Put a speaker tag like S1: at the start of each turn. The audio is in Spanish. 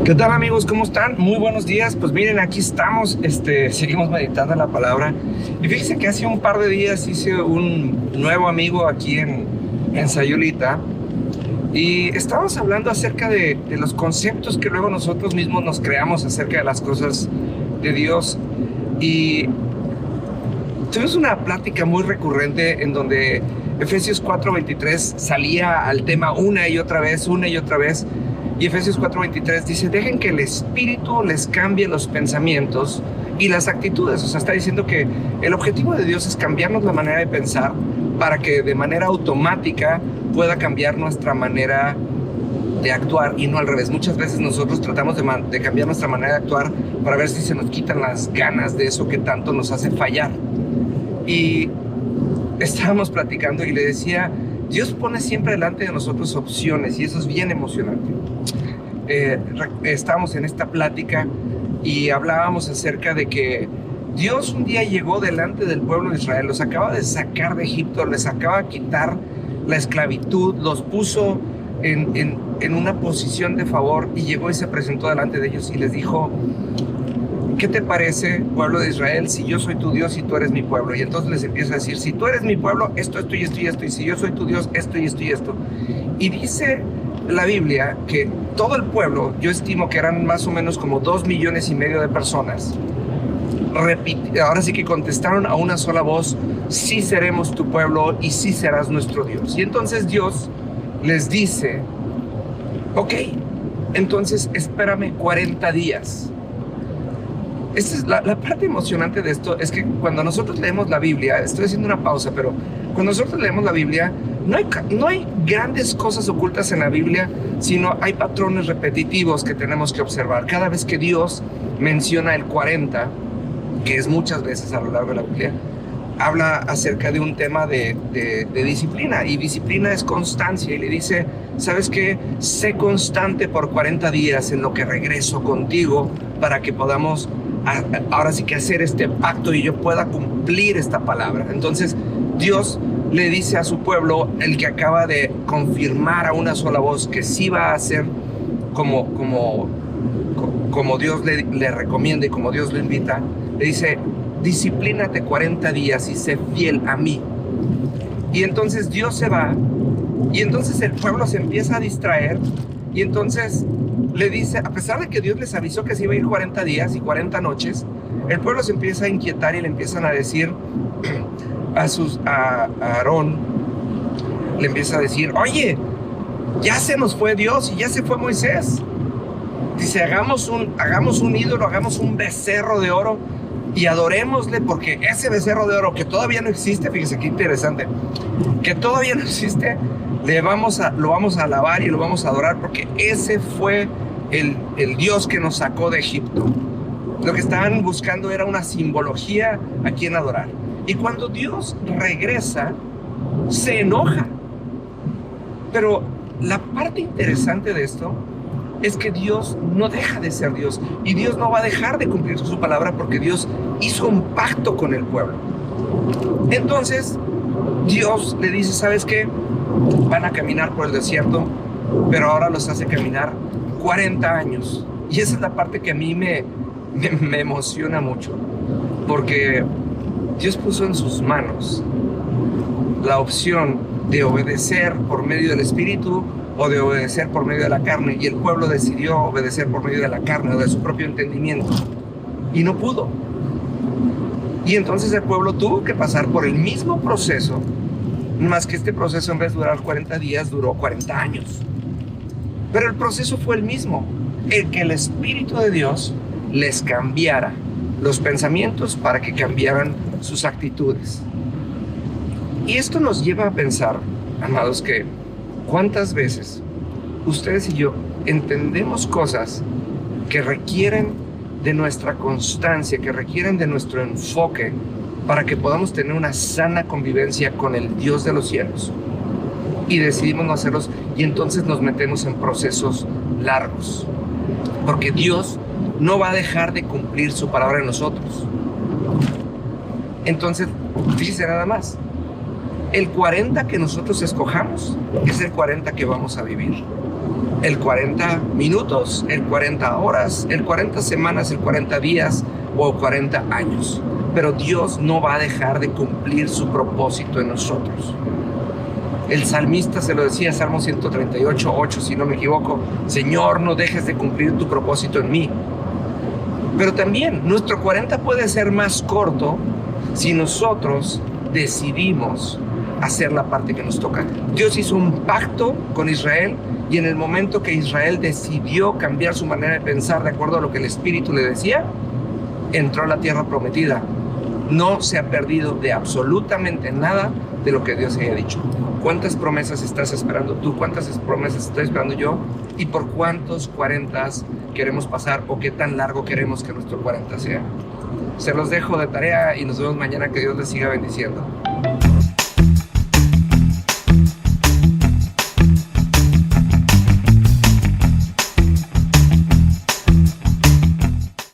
S1: ¿Qué tal, amigos? ¿Cómo están? Muy buenos días. Pues miren, aquí estamos, seguimos meditando la palabra. Y fíjense que hace un par de días hice un nuevo amigo aquí en Sayulita. Y estábamos hablando acerca de los conceptos que luego nosotros mismos nos creamos acerca de las cosas de Dios. Y tuvimos una plática muy recurrente en donde Efesios 4:23 salía al tema una y otra vez. Y Efesios 4:23 dice, dejen que el Espíritu les cambie los pensamientos y las actitudes. O sea, está diciendo que el objetivo de Dios es cambiarnos la manera de pensar para que de manera automática pueda cambiar nuestra manera de actuar y no al revés. Muchas veces nosotros tratamos de cambiar nuestra manera de actuar para ver si se nos quitan las ganas de eso que tanto nos hace fallar. Y estábamos platicando y le decía, Dios pone siempre delante de nosotros opciones y eso es bien emocionante. Estábamos en esta plática y hablábamos acerca de que Dios un día llegó delante del pueblo de Israel, los acaba de sacar de Egipto, les acaba de quitar la esclavitud, los puso en una posición de favor y llegó y se presentó delante de ellos y les dijo, ¿qué te parece, pueblo de Israel, si yo soy tu Dios y tú eres mi pueblo? Y entonces les empieza a decir, si tú eres mi pueblo, esto y esto y esto, y si yo soy tu Dios, esto y esto y esto. Y dice la Biblia que todo el pueblo, yo estimo que eran más o menos como 2,5 millones de personas, ahora sí que contestaron a una sola voz, sí seremos tu pueblo y sí serás nuestro Dios. Y entonces Dios les dice, ok, entonces espérame 40 días. Esta es la parte emocionante de esto, es que cuando nosotros leemos la Biblia, estoy haciendo una pausa, pero cuando nosotros leemos la Biblia, no hay grandes cosas ocultas en la Biblia, sino hay patrones repetitivos que tenemos que observar. Cada vez que Dios menciona el 40, que es muchas veces a lo largo de la Biblia, habla acerca de un tema de disciplina, y disciplina es constancia, y le dice, ¿sabes qué? Sé constante por 40 días en lo que regreso contigo para que podamos ahora sí que hacer este pacto y yo pueda cumplir esta palabra. Entonces Dios le dice a su pueblo, el que acaba de confirmar a una sola voz que sí va a hacer como Dios le recomienda y como Dios lo invita, le dice, disciplínate 40 días y sé fiel a mí. Y entonces Dios se va y entonces el pueblo se empieza a distraer y entonces le dice, a pesar de que Dios les avisó que se iba a ir 40 días y 40 noches, el pueblo se empieza a inquietar y le empiezan a decir a Aarón, le empieza a decir, oye, ya se nos fue Dios y ya se fue Moisés. Dice, hagamos un ídolo, hagamos un becerro de oro y adorémosle, porque ese becerro de oro que todavía no existe, fíjese qué interesante, que todavía no existe, lo vamos a alabar y lo vamos a adorar, porque ese fue el Dios que nos sacó de Egipto. Lo que estaban buscando era una simbología a quien adorar. Y cuando Dios regresa, se enoja. Pero la parte interesante de esto es que Dios no deja de ser Dios y Dios no va a dejar de cumplir su palabra porque Dios hizo un pacto con el pueblo. Entonces Dios le dice, ¿sabes qué? Van a caminar por el desierto, pero ahora los hace caminar 40 años. Y esa es la parte que a mí me emociona mucho, porque Dios puso en sus manos la opción de obedecer por medio del Espíritu o de obedecer por medio de la carne, y el pueblo decidió obedecer por medio de la carne o de su propio entendimiento y no pudo. Y entonces el pueblo tuvo que pasar por el mismo proceso, más que este proceso en vez de durar 40 días duró 40 años. Pero el proceso fue el mismo, el que el Espíritu de Dios les cambiara los pensamientos para que cambiaran sus actitudes. Y esto nos lleva a pensar, amados, que ¿cuántas veces ustedes y yo entendemos cosas que requieren de nuestra constancia, que requieren de nuestro enfoque para que podamos tener una sana convivencia con el Dios de los cielos? Y decidimos no hacerlos y entonces nos metemos en procesos largos. Porque Dios no va a dejar de cumplir su palabra en nosotros. Entonces, fíjese nada más. El 40 que nosotros escojamos es el 40 que vamos a vivir. el 40 minutos, el 40 horas, el 40 semanas, el 40 días o 40 años. Pero Dios no va a dejar de cumplir su propósito en nosotros. El salmista se lo decía, Salmo 138, 8, si no me equivoco: Señor, no dejes de cumplir tu propósito en mí. Pero también nuestro 40 puede ser más corto si nosotros decidimos hacer la parte que nos toca. Dios hizo un pacto con Israel, y en el momento que Israel decidió cambiar su manera de pensar de acuerdo a lo que el Espíritu le decía, entró a la tierra prometida. No se ha perdido de absolutamente nada de lo que Dios haya dicho. ¿Cuántas promesas estás esperando tú? ¿Cuántas promesas estoy esperando yo? ¿Y por cuántos 40 queremos pasar, o qué tan largo queremos que nuestro 40 sea? Se los dejo de tarea y nos vemos mañana. Que Dios les siga bendiciendo.